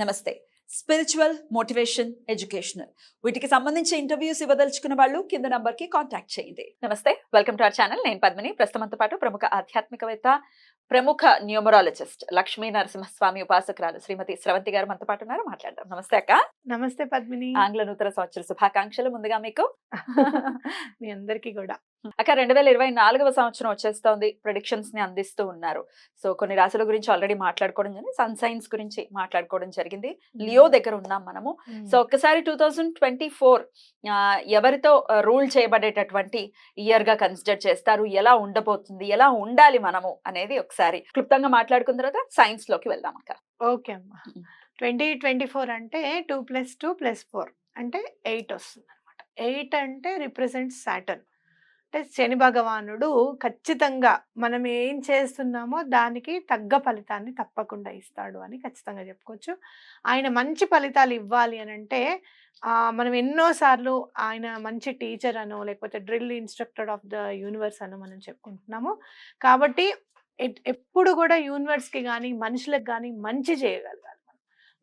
నమస్తే. Spiritual, motivation, educational వీటికి సంబంధించి ఇంటర్వ్యూస్ ఇవ్వదలుచుకున్న వాళ్ళు కింద నంబర్ కి కాంటాక్ట్ చేయండి. నమస్తే, వెల్కమ్ టు అవర్ ఛానల్. నేను పద్మిని. ప్రస్తుతంతో పాటు ప్రముఖ ఆధ్యాత్మికవేత్త, ప్రముఖ న్యూమరాలజిస్ట్, లక్ష్మీ నరసింహస్వామి ఉపాసకురాలు శ్రీమతి స్రవంతి గారు మనతో పాటు ఉన్నారు. మాట్లాడదాం. నమస్తే అక్క. నమస్తే పద్మిని. ఆంగ్ల నూతన సంవత్సర శుభాకాంక్షలు ముందుగా మీకు. మీ అందరికీ కూడా. అక్క, 2024వ సంవత్సరం వచ్చేస్తోంది. ప్రెడిక్షన్స్ ని అందిస్తూ ఉన్నారు. సో కొన్ని రాశుల గురించి ఆల్రెడీ మాట్లాడుకోవడం జరిగింది, సన్ సైన్స్ గురించి మాట్లాడుకోవడం జరిగింది. లియో దగ్గర ఉన్నాం మనము. సో ఒక్కసారి 2024 ఎవరితో రూల్ చేయబడేటటువంటి ఇయర్ గా కన్సిడర్ చేస్తారు, ఎలా ఉండబోతుంది, ఎలా ఉండాలి మనము అనేది ఒకసారి క్లుప్తంగా మాట్లాడుకున్న తర్వాత సైన్స్ లోకి వెళ్దాం అక్క. ఓకే అమ్మా. 2024 అంటే 2 + 2 + 4 అంటే 8 వస్తుంది అనమాట. 8 అంటే రిప్రజెంట్స్ సాటర్న్. అంటే శని భగవానుడు ఖచ్చితంగా మనం ఏం చేస్తున్నామో దానికి తగ్గ ఫలితాన్ని తప్పకుండా ఇస్తాడు అని ఖచ్చితంగా చెప్పుకోవచ్చు. ఆయన మంచి ఫలితాలు ఇవ్వాలి అని అంటే మనం ఎన్నోసార్లు ఆయన మంచి టీచర్ అనో లేకపోతే drill instructor of the universe అనో మనం చెప్పుకుంటున్నాము. కాబట్టి ఎప్పుడు కూడా యూనివర్స్కి కానీ మనుషులకు కానీ మంచి చేయగలగాలి.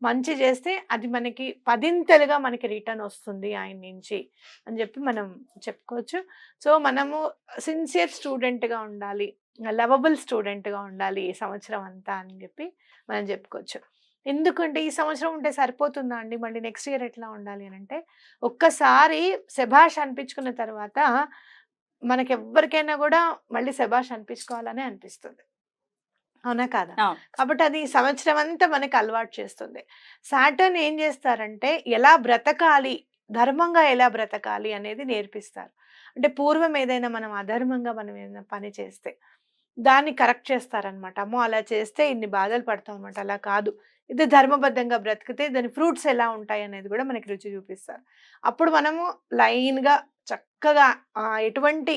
మంచి చేస్తే అది మనకి 10ంతలుగా మనకి రిటర్న్ వస్తుంది ఆయన నుంచి అని చెప్పి మనం చెప్పుకోవచ్చు. సో మనము సిన్సియర్ స్టూడెంట్గా ఉండాలి, లవబుల్ స్టూడెంట్గా ఉండాలి ఈ సంవత్సరం అంతా అని చెప్పి మనం చెప్పుకోవచ్చు. ఎందుకంటే ఈ సంవత్సరం ఉంటే సరిపోతుందా అండి, మళ్ళీ నెక్స్ట్ ఇయర్ ఎట్లా ఉండాలి అని అంటే, ఒక్కసారి శభాష్ అనిపించుకున్న తర్వాత మనకి ఎవ్వరికైనా కూడా మళ్ళీ శభాష్ అనిపించుకోవాలనే అనిపిస్తుంది, అవునా కాదా? కాబట్టి అది సంవత్సరం అంతా మనకి అలవాటు చేస్తుంది. సాటర్న్ ఏం చేస్తారంటే ఎలా బ్రతకాలి, ధర్మంగా ఎలా బ్రతకాలి అనేది నేర్పిస్తారు. అంటే పూర్వం ఏదైనా మనం అధర్మంగా మనం ఏదైనా పని చేస్తే దాన్ని కరెక్ట్ చేస్తారనమాట. అమ్మో అలా చేస్తే ఇన్ని బాధలు పడతాం అనమాట, అలా కాదు, ఇది ధర్మబద్ధంగా బ్రతికితే దాని ఫ్రూట్స్ ఎలా ఉంటాయి అనేది కూడా మనకి రుచి చూపిస్తారు. అప్పుడు మనము లైన్గా చక్కగా ఎటువంటి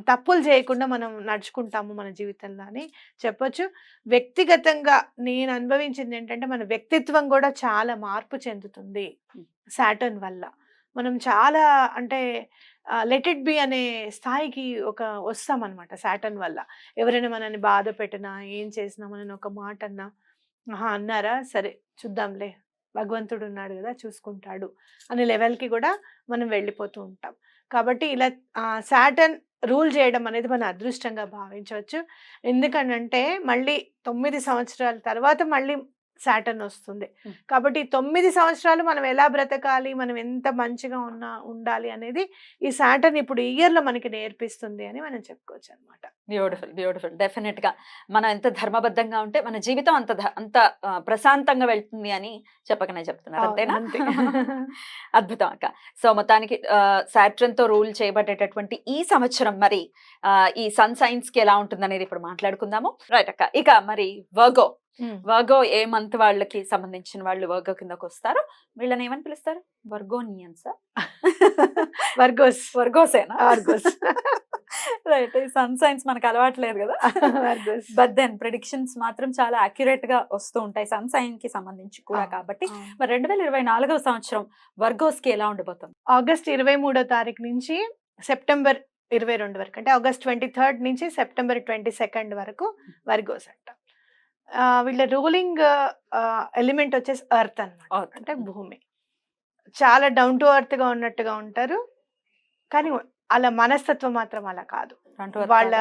తప్పులు చేయకుండా మనం నడుచుకుంటాము మన జీవితంలో అని చెప్పొచ్చు. వ్యక్తిగతంగా నేను అనుభవించింది ఏంటంటే మన వ్యక్తిత్వం కూడా చాలా మార్పు చెందుతుంది సాటర్న్ వల్ల. మనం చాలా అంటే లెట్ ఇట్ బి అనే స్థాయికి వస్తామన్నమాట సాటర్న్ వల్ల. ఎవరైనా మనల్ని బాధ పెట్టినా ఏం చేసినా మనని ఒక మాట అన్నా అన్నారా సరే చూద్దాంలే, భగవంతుడు ఉన్నాడు కదా చూసుకుంటాడు అనే లెవెల్కి కూడా మనం వెళ్ళిపోతూ ఉంటాం. కాబట్టి ఇలా సాటర్న్ రూల్ చేయడం అనేది మన అదృష్టంగా భావించవచ్చు. ఎందుకనంటే మళ్ళీ 9 సంవత్సరాల తర్వాత మళ్ళీ సాటర్న్ వస్తుంది. కాబట్టి 9 సంవత్సరాలు మనం ఎలా బ్రతకాలి, మనం ఎంత మంచిగా ఉండాలి అనేది ఈ సాటర్న్ ఇప్పుడు ఈ ఇయర్లో మనకి నేర్పిస్తుంది అని మనం చెప్పుకోవచ్చు అనమాట. Beautiful beautiful. డెఫినెట్ గా మనం ఎంత ధర్మబద్ధంగా ఉంటే మన జీవితం అంత ప్రశాంతంగా వెళ్తుంది అని చెప్పకనే చెప్తున్నారు, అంతేనా? అద్భుతం అక్క. సో మొత్తానికి సాటర్న్ తో రూల్ చేయబడేటటువంటి ఈ సంవత్సరం మరి ఈ సన్ సైన్స్ కి ఎలా ఉంటుంది అనేది ఇప్పుడు మాట్లాడుకుందాము. రైట్ అక్క. ఇక మరి వర్గో ఏ మంత్ వాళ్ళకి సంబంధించిన వాళ్ళు వర్గో కిందకు వస్తారు. వీళ్ళని ఏమని పిలుస్తారు? వర్గోనియన్స్. వర్గోసేనా? రైట్. ఈ సన్ సైన్స్ మనకు అలవాట్లేదు కదా, బట్ దెన్ ప్రెడిక్షన్స్ మాత్రం చాలా అక్యురేట్ గా వస్తూ ఉంటాయి సన్ సైన్ కి సంబంధించి కూడా. కాబట్టి మరి 2024వ సంవత్సరం వర్గోస్ కి ఎలా ఉండబోతుంది? ఆగస్ట్ 23వ తారీఖు నుంచి సెప్టెంబర్ 22 వరకు, అంటే ఆగస్ట్ 23rd నుంచి సెప్టెంబర్ 22nd వరకు వర్గోస్ అంట. వీళ్ళ రూలింగ్ ఎలిమెంట్ వచ్చేసి ఎర్త్ అన్నమాట, అంటే భూమి. చాలా డౌన్ టు ఎర్త్ గా ఉన్నట్టుగా ఉంటారు, కానీ అలా మనస్తత్వం మాత్రం అలా కాదు. వాళ్ళ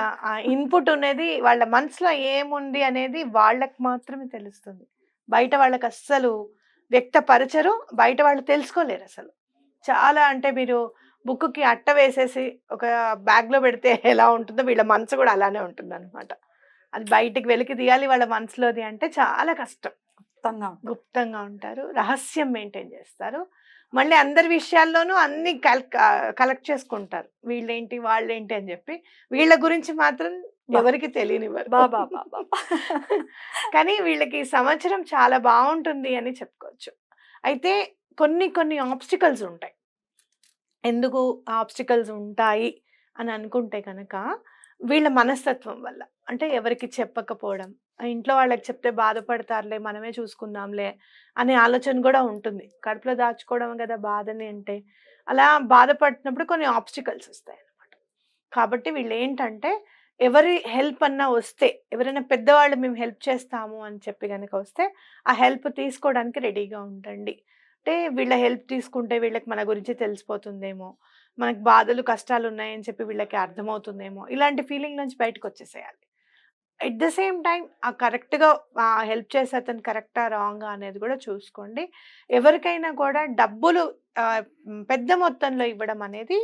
ఇన్పుట్ అనేది వాళ్ళ మనసులో ఏముంది అనేది వాళ్ళకి మాత్రమే తెలుస్తుంది. బయట వాళ్ళకి అస్సలు వ్యక్తపరచరు, బయట వాళ్ళు తెలుసుకోలేరు అసలు. చాలా అంటే మీరు బుక్కి అట్ట వేసేసి ఒక బ్యాగ్లో పెడితే ఎలా ఉంటుందో వీళ్ళ మనసు కూడా అలానే ఉంటుంది అనమాట. అది బయటికి వెలికి తీయాలి వాళ్ళ మనసులోది అంటే చాలా కష్టం. గుప్తంగా ఉంటారు, రహస్యం మెయింటైన్ చేస్తారు. మళ్ళీ అందరి విషయాల్లోనూ అన్ని కలెక్ట్ చేసుకుంటారు, వీళ్ళేంటి వాళ్ళేంటి అని చెప్పి. వీళ్ళ గురించి మాత్రం ఎవరికి తెలియనివ్వరు. కానీ వీళ్ళకి సంవత్సరం చాలా బాగుంటుంది అని చెప్పుకోవచ్చు. అయితే కొన్ని ఆబ్స్టికల్స్ ఉంటాయి. ఎందుకు ఆబ్స్టికల్స్ ఉంటాయి అని అనుకుంటే కనుక వీళ్ళ మనస్తత్వం వల్ల. అంటే ఎవరికి చెప్పకపోవడం, ఇంట్లో వాళ్ళకి చెప్తే బాధపడతారులే మనమే చూసుకుందాంలే అనే ఆలోచన కూడా ఉంటుంది. కడుపులో దాచుకోవడం కదా బాధని అంటే, అలా బాధపడుతున్నప్పుడు కొన్ని ఆబ్స్టికల్స్ వస్తాయి అన్నమాట. కాబట్టి వీళ్ళు ఏంటంటే ఎవరి హెల్ప్ అన్నా వస్తే, ఎవరైనా పెద్దవాళ్ళు మేము హెల్ప్ చేస్తాము అని చెప్పి గనక వస్తే, ఆ హెల్ప్ తీసుకోవడానికి రెడీగా ఉండండి. అంటే వీళ్ళ హెల్ప్ తీసుకుంటే వీళ్ళకి మన గురించి తెలిసిపోతుందేమో, మనకు బాధలు, కష్టాలు ఉన్నాయని చెప్పి వీళ్ళకి అర్థమవుతుందేమో, ఇలాంటి ఫీలింగ్ నుంచి బయటకొచ్చేసేయాలి. ఎట్ ద సేమ్ టైమ్ కరెక్ట్‌గా హెల్ప్ చేసే అతను కరెక్టా? రాంగా? అనేది కూడా చూసుకోండి. ఎవరికైనా కూడా డబ్బులు పెద్ద మొత్తంలో ఇవ్వడం అనేది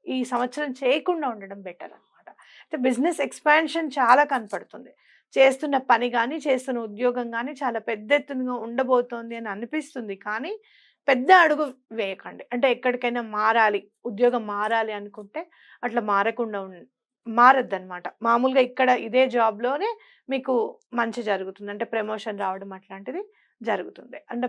ఈ సంవత్సరం చేయకుండా ఉండడం బెటర్ అనమాట. అయితే బిజినెస్ ఎక్స్‌పాన్షన్ చాలా కనపడుతుంది. చేస్తున్న పని గాని, చేస్తున్న ఉద్యోగం గాని చాలా పెద్ద ఎత్తున ఉండబోతోంది అని అనిపిస్తుంది. కానీ పెద్ద అడుగు వేయకండి. అంటే ఎక్కడికైనా మారాలి, ఉద్యోగం మారాలి అనుకుంటే అట్లా మారకుండా మారొద్దనమాట. మామూలుగా ఇక్కడ ఇదే జాబ్‌లోనే మీకు మంచి జరుగుతుంది. అంటే ప్రమోషన్ రావడం అట్లాంటిది జరుగుతుంది. అంటే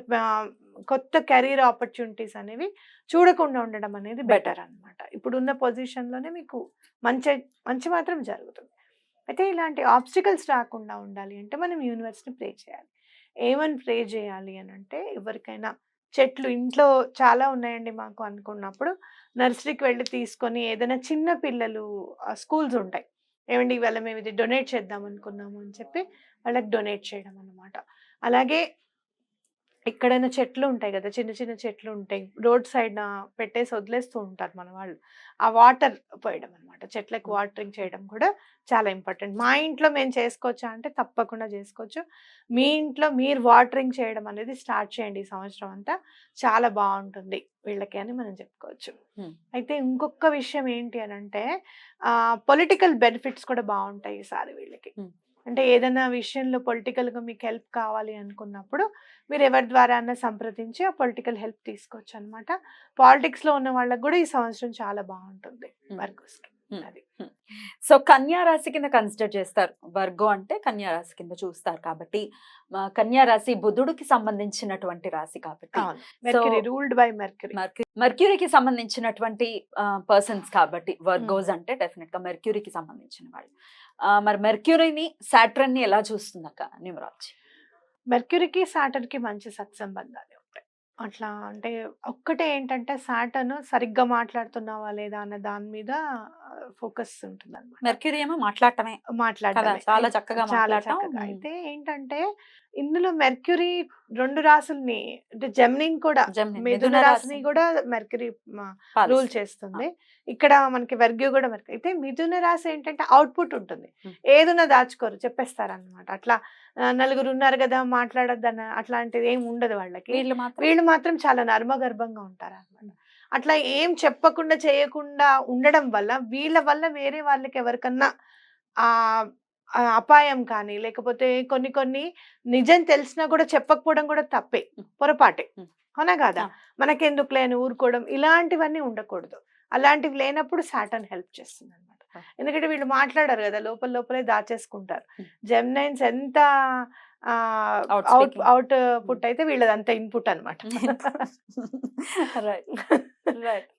కొత్త కెరీర్ ఆపర్చునిటీస్ అనేవి చూడకుండా ఉండడం అనేది బెటర్ అనమాట. ఇప్పుడున్న పొజిషన్‌లోనే మీకు మంచి మంచి మాత్రం జరుగుతుంది. అయితే ఇలాంటి ఆబ్స్టికల్స్ రాకుండా ఉండాలి అంటే మనం యూనివర్స్‌ని ప్రే చేయాలి. ఏమని ప్రే చేయాలి అనంటే ఎవరికైనా చెట్లు ఇంట్లో చాలా ఉన్నాయండి మాకు అనుకున్నప్పుడు నర్సరీకి వెళ్ళి తీసుకొని ఏదైనా చిన్న పిల్లలు స్కూల్స్ ఉంటాయి. ఏవండి ఇవాళ మేము ఇది డొనేట్ చేద్దాం అనుకున్నాము అని చెప్పి వాళ్ళకి డొనేట్ చేయడం అన్నమాట. అలాగే ఎక్కడైనా చెట్లు ఉంటాయి గదా! చిన్న చిన్న చెట్లు ఉంటాయి. రోడ్ సైడ్‌న పెట్టేసి వదిలేస్తూ ఉంటారు మన వాళ్ళు. ఆ వాటర్ పోయడం అన్నమాట. చెట్లకు వాటరింగ్ చేయడం కూడా చాలా ఇంపార్టెంట్. మా ఇంట్లో మేము చేసుకోవచ్చా అంటే తప్పకుండా చేసుకోవచ్చు. మీ ఇంట్లో మీరు వాటరింగ్ చేయడం అనేది స్టార్ట్ చేయండి ఈ సంవత్సరం అంతా. చాలా బావుంటుంది వీళ్ళకి అని మనం చెప్పుకోవచ్చు. అయితే ఇంకొక విషయం ఏంటి అనంటే పొలిటికల్ బెనిఫిట్స్ కూడా బావుంటాయి ఈసారి వీళ్ళకి. అంటే ఏదైనా విషయంలో పొలిటికల్‌గా మీకు హెల్ప్ కావాలి అనుకున్నప్పుడు మీరు ఎవరి ద్వారా అన్నా సంప్రదించి ఆ పొలిటికల్ హెల్ప్ తీసుకోవచ్చు అనమాట. పాలిటిక్స్‌లో ఉన్న వాళ్ళకి కూడా ఈ సంవత్సరం చాలా బాగుంటుంది వర్గోస్‌కి. అది. సో కన్యా రాశి కింద కన్సిడర్ చేస్తారు. వర్గో అంటే కన్యా రాశి కింద చూస్తారు కాబట్టి కన్యా రాశి బుధుడికి సంబంధించినటువంటి రాశి కాబట్టి మెర్క్యూరీ రూల్డ్ బై మెర్క్యూరీ. మెర్క్యూరీకి సంబంధించినటువంటి పర్సన్స్ కాబట్టి వర్గోస్ అంటే డెఫినెట్ గా మెర్క్యూరీకి సంబంధించిన వాళ్ళు. మరి మెర్క్యూరీని సాటర్న్ ని ఎలా చూస్తుందక్క న్యూమరాలజీ? మెర్క్యూరీకి సాటర్న్‌కి మంచి సత్సంబంధాలు ఉంటాయి. అట్లా అంటే ఒక్కటే ఏంటంటే సాటర్న్ సరిగ్గా మాట్లాడుతున్నావా లేదా అన్న దాని మీద ఫోకస్ ఉంటుందన్నమాట. మెర్క్యూరీ ఏమో మాట్లాడటమే కదా, చాలా చక్కగా మాట్లాడటం. అయితే ఏంటంటే ఇందులో మెర్క్యూరీ 2 రాసుల్ని అంటే జెమినిని కూడా మిథున రాశిని కూడా మెర్క్యూరీ రూల్ చేస్తుంది. ఇక్కడ మనకి వర్గ్యూ కూడా మెర్క్యూరీ. అయితే మిథున రాశి ఏంటంటే అవుట్‌పుట్ ఉంటుంది. ఏదున్నా దాచుకోరు, చెప్పేస్తారన్నమాట. అట్లా నలుగురు ఉన్నారు కదా మాట్లాడొద్దన్న అట్లాంటిది ఏమి ఉండదు వాళ్ళకి. వీళ్ళు మాత్రం చాలా నర్మగర్భంగా ఉంటారన్నమాట. అట్లా ఏం చెప్పకుండా చేయకుండా ఉండడం వల్ల వీళ్ళ వల్ల వేరే వాళ్ళకి ఎవరికన్నా అపాయం కానీ లేకపోతే కొన్ని కొన్ని నిజం తెలిసినా కూడా చెప్పకపోవడం కూడా తప్పే, పొరపాటే. అవునా కాదా? మనకెందుకులే అని ఊరుకోవడం ఇలాంటివన్నీ ఉండకూడదు. అలాంటివి లేనప్పుడు సాటర్న్ హెల్ప్ చేస్తుంది అనమాట. ఎందుకంటే వీళ్ళు మాట్లాడారు కదా, లోపల లోపలే దాచేసుకుంటారు. జెమినైన్స్ ఎంత అవుట్ పుట్ అయితే వీళ్ళదంతా ఇన్పుట్ అనమాట.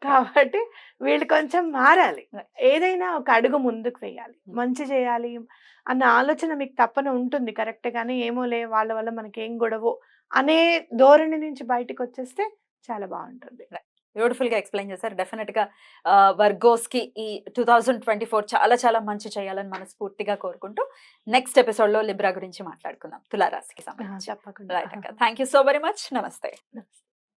కాబట్టి వీళ్ళు కొంచెం మారాలి. ఏదైనా ఒక అడుగు ముందుకు వేయాలి, మంచి చేయాలి అన్న ఆలోచన మీకు తప్పన ఉంటుంది కరెక్ట్. గానీ ఏమోలే వాళ్ళ వల్ల మనకేం గొడవో అనే ధోరణి నుంచి బయటకు వచ్చేస్తే చాలా బాగుంటుంది. బ్యూటిఫుల్ గా ఎక్స్ప్లెయిన్ చేశారు. డెఫినెట్ గా వర్గోస్ కి ఈ 2024 చాలా చాలా మంచి చేయాలని మనస్ఫూర్తిగా కోరుకుంటూ నెక్స్ట్ ఎపిసోడ్ లో లిబ్రా గురించి మాట్లాడుకుందాం, తులారాశికి సంబంధించి. తప్పకుండా. రైట్ అక్క, thank you so very much. నమస్తే.